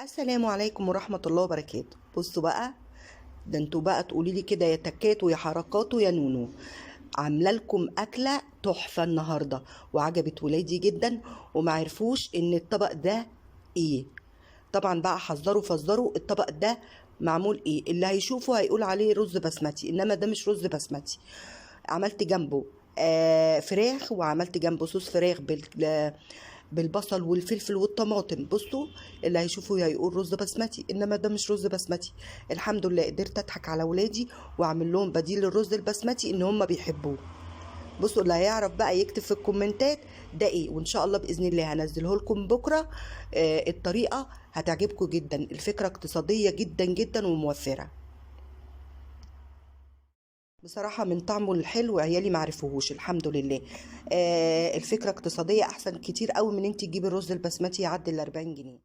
السلام عليكم ورحمة الله وبركاته. بصوا بقى، ده انتوا بقى تقولي لي كده يا تكات ويا حركات ويا نونو. عامله لكم اكله تحفه النهارده وعجبت ولادي جدا ومعرفوش ان الطبق ده ايه. طبعا بقى حذروا فزروا الطبق ده معمول ايه. اللي هيشوفه هيقول عليه رز بسمتي، انما ده مش رز بسمتي. عملت جنبه فراخ، وعملت جنبه صوص فراخ بالبصل والفلفل والطماطم. بصوا، اللي هيشوفه هيقول رز بسمتي، انما ده مش رز بسمتي. الحمد لله قدرت اضحك على ولادي واعمل لهم بديل الرز البسمتي ان هم بيحبوه. بصوا، اللي هيعرف بقى يكتب في الكومنتات ده ايه، وان شاء الله باذن الله هنزله لكم بكره. الطريقه هتعجبكم جدا، الفكره اقتصاديه جدا جدا وموفره. بصراحة من طعمه الحلو عيالي معرفوهوش، الحمد لله. الفكرة اقتصادية احسن كتير قوي من انت تجيبي الرز البسمتي يعدي ال 40 جنيه.